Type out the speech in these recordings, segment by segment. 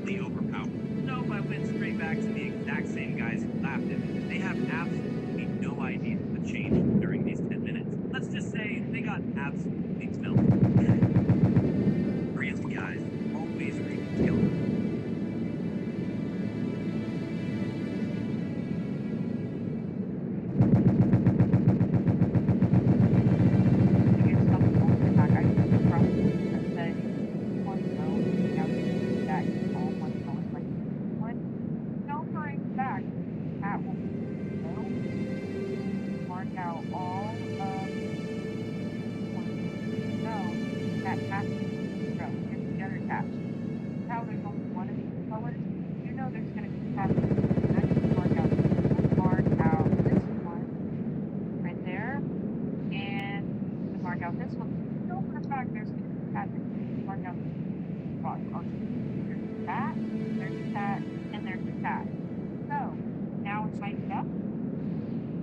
completely overpowered. So I went straight back to the exact same guys who laughed at me. They have absolutely no idea what changed during these 10 minutes. Let's just say they got absolutely tilted. Really, guys, always read the skill.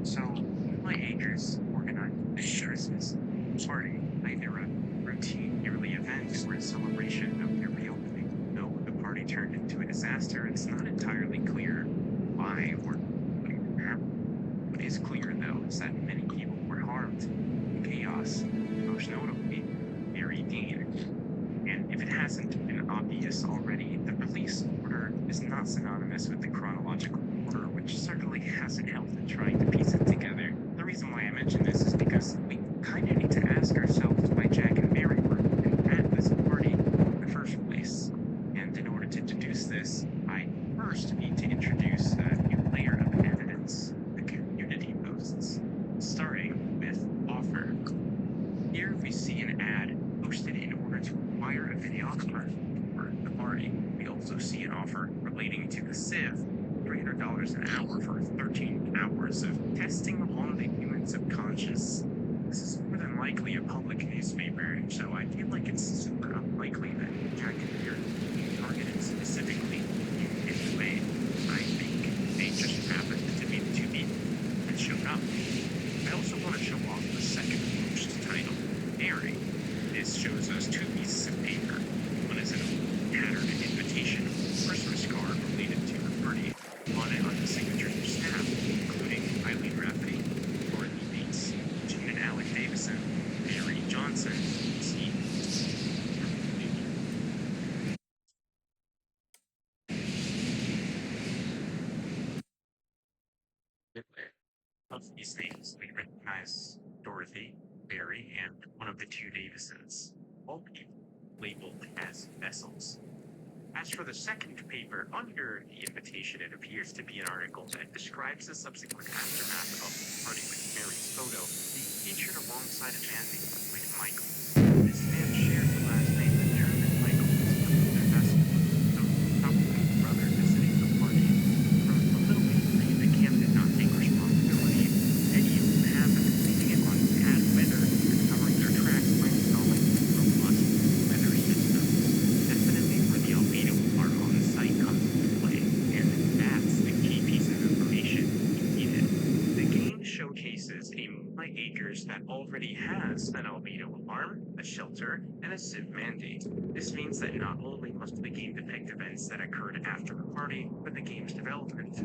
So, my acres organized this Christmas party, either a routine yearly event or a celebration of their reopening. Though the party turned into a disaster, it's not entirely clear why or what happened. What is clear, though, is that many people were harmed in chaos, most notably Mary Dean. And if it hasn't been obvious already, the release order is not synonymous with the chronological order, which certainly hasn't helped in trying to piece it together. The reason why I mention this is because we kind of need to ask ourselves why Jack and Mary were at this party in the first place. And in order to deduce this, I first need to introduce a new layer of evidence, the community posts, starting with offer. Here we see an ad posted in order to acquire a videographer for the party. We also see an offer relating to the Civ, $300 an hour for 13 hours of testing on the human subconscious. This is more than likely a public newspaper, so I feel like it's super unlikely that Jack and Mary are being targeted specifically in any way. I think they just happened to be the two people that showed up. I also want to show off the second post titled Mary. This shows us two pieces of paper. One is a tattered invitation of Christmas card related to the party. On it are the signatures of staff, including Eileen Rafferty, Dorothy Bates, Jean and Alec Davison, Mary Johnson, Steve. Of these names, we recognize Dorothy, Barry, and one of the two Davisons, all people labeled as vessels. As for the second paper, under the invitation, it appears to be an article that describes the subsequent aftermath of the party with Mary's photo being featured alongside a man named Michael. This man shared the last name with Aaron and Michael was their vessel, so probably his brother visiting the party. From a little bit the camp did not take responsibility. Any of them have been leaving it on bad weather and covering their tracks by installing robust weather systems. Definitely where the albedo alarm on the site comes into play, and that's the key piece of information we needed. The game showcases a multi-acres that already has an albedo alarm, a shelter, and a civ mandate. This means that not only must the game depict events that occurred after the party, but the game's development,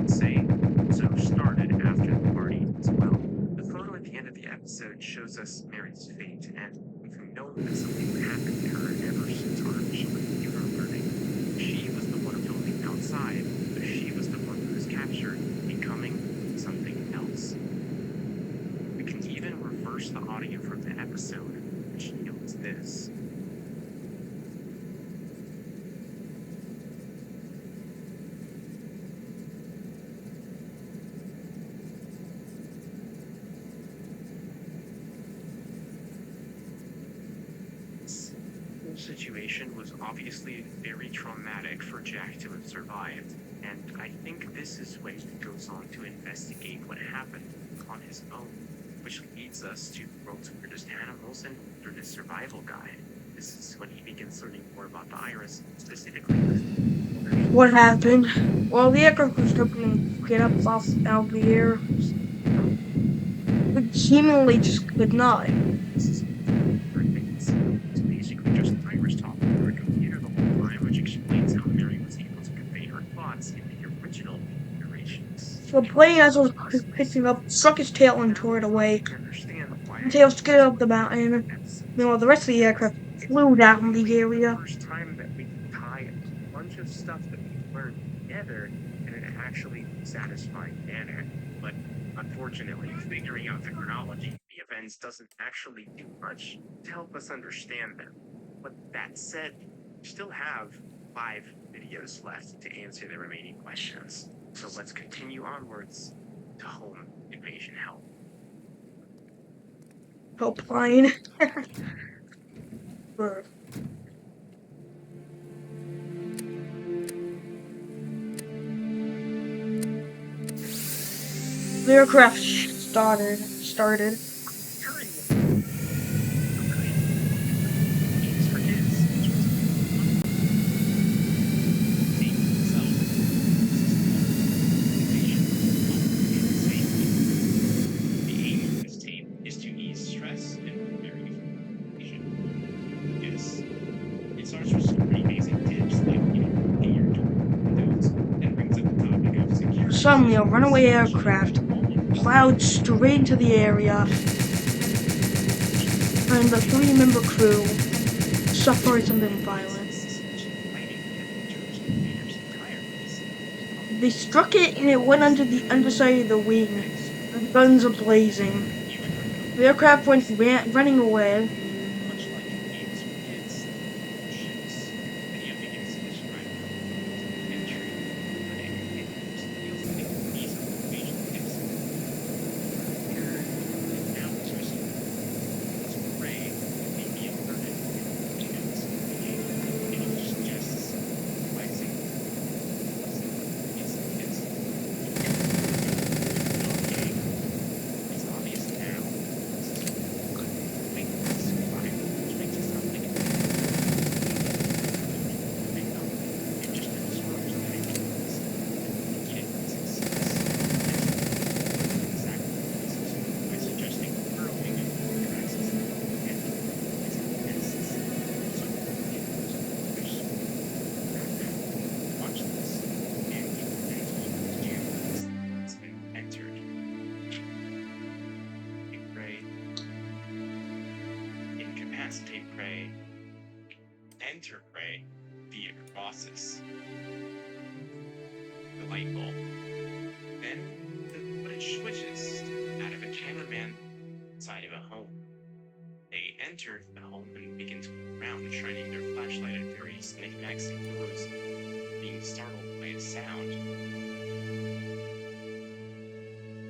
say, so started after the party as well. The photo at the end of the episode shows us Mary's fate, and we've known that something would happen to her ever since our initial computer learning. She was the one filming outside, but she was the one who was captured, becoming something else. We can even reverse the audio from the episode, which yields this. The situation was obviously very traumatic for Jack to have survived, and I think this is when he goes on to investigate what happened on his own, which leads us to the world's weirdest animals and wilderness survival guide. This is when he begins learning more about the iris, specifically. What happened? Well, the aircraft was hoping to get up off out of the air, but seemingly just could not. This is it's basically just Irish talking through a computer the whole time, which explains how Mary was was in the original iterations. The plane, as it was pitching up, struck its tail and tore it away. I understand why The tail skidded up the mountain. Meanwhile, the rest of the aircraft flew down the area. First time that we could tie a bunch of stuff that we learned together in an actually satisfying manner. But unfortunately, figuring out the chronology of the events doesn't actually do much to help us understand them. But that said, we still have 5 videos left to answer the remaining questions. So let's continue onwards to home invasion help. Helpline. Brr. The aircraft started. Suddenly, a runaway aircraft plowed straight into the area, and the 3-member crew suffered something violent. They struck it and it went under the underside of the wing, the guns ablazing. The aircraft went running away. Incapacitate prey, enter prey via process. The light bulb. Then the footage switches out of a cameraman inside of a home. They enter the home and begin to look around, shining their flashlight at various knickknacks and doors, being startled by a sound.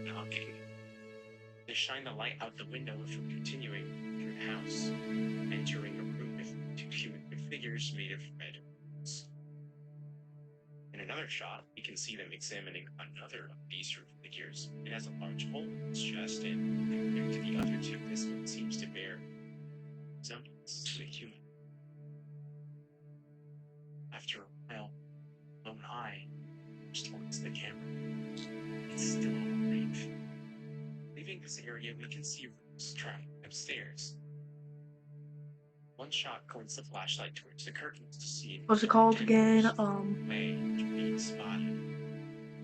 Knocking. They shine the light out the window before continuing through the house, entering a room with 2 humanoid figures made of red. In another shot, we can see them examining another of these figures. It has a large hole in its chest, and compared to the other 2, this one seems to bear resemblance to a human. After a while, lone eye moves towards the camera. It's still alive. Leaving this area, we can see rooms trapped upstairs. One shot points the flashlight towards the curtains to see What's it called again? Way to being spotted.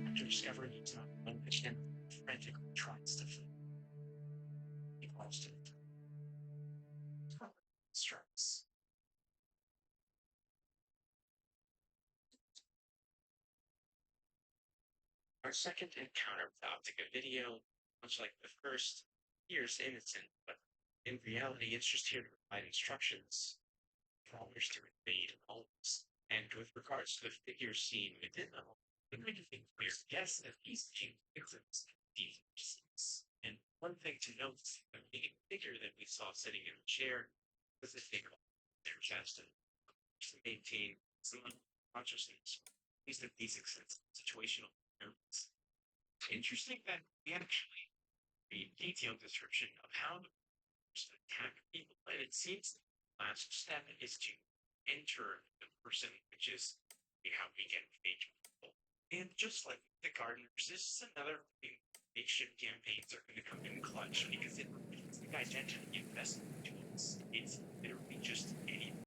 After discovering he's not one again, frantically tries to flee. He falls to the floor. Strikes. Our second encounter with Optica Video, much like the first, appears innocent, but in reality, it's just here to provide instructions for others to invade homes. And with regards to the figure seen within the home, we're going to think clear, yes, that these two victims indeed exist. And one thing to note is the main figure that we saw sitting in a chair was a figure on their chest and to maintain some consciousness, at least a basic sense of situational awareness. Interesting that we actually read detailed description of how the person attack people, and it seems the last step is to enter the person, which is how we get fake people. And just like the gardeners, this is another thing. Makeshift campaigns are going to come in clutch because it reveals the identity investment tools. It's literally just any